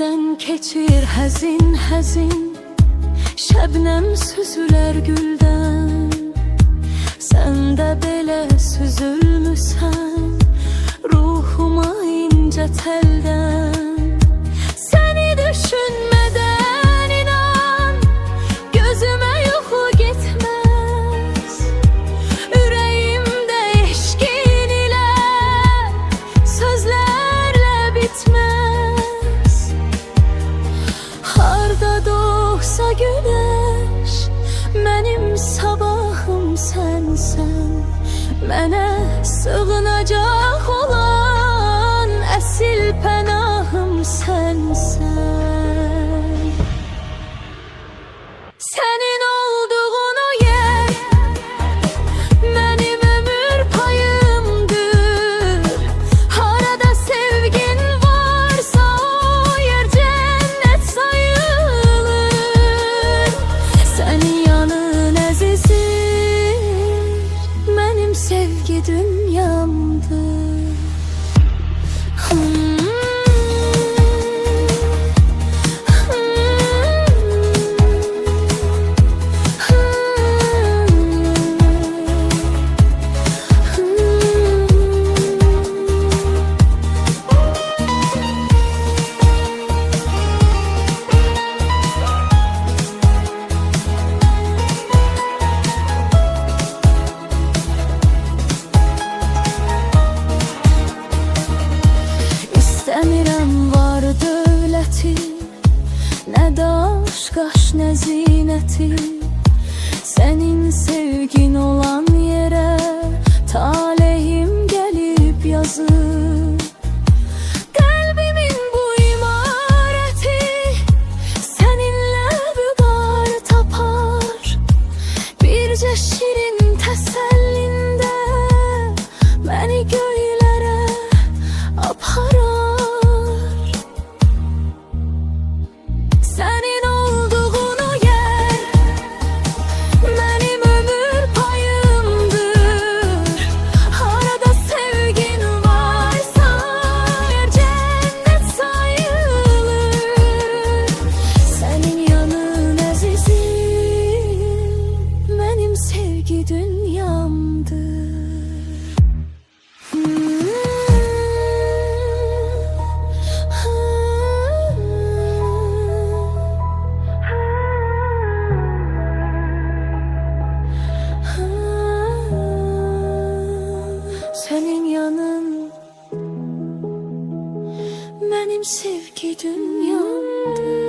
Günlerden keçir həzin həzin, şəbnəm süzülər güldən. Sən də belə süzülmüsən ruhuma incə teldən. Səni düşünmədən inan, gözümə yuxu getməz. Ürəyimdə eşqin ilə sözlərlə bitməz. Harda doğsa güneş, mənim sabahım sənsən. Mənə sığınacaq olan əsil pənahım sənsən. Sənin olduğun o yer mənim ömür payımdır. Harada sevgin varsa o yer cennet sayılır. Sənin yanın əzizim, mənim sevgi dünyamdır. İstəmirəm var dövləti, nə daş qaş, nə zinəti. Sənin sevgin olan yerə talehim gəlib yazır. Qəlbimin bu imarəti səninlə vüqar tapar. Bircə şirin təsəllində məni göylərə aparar. Sənin olduğun o yer mənim ömür payımdır. Harada sevgin varsa yer cennet sayılır. Sənin yanın əzizim, mənim sevgi dünyamdır. Senin yanın benim sevgi dünyamdır.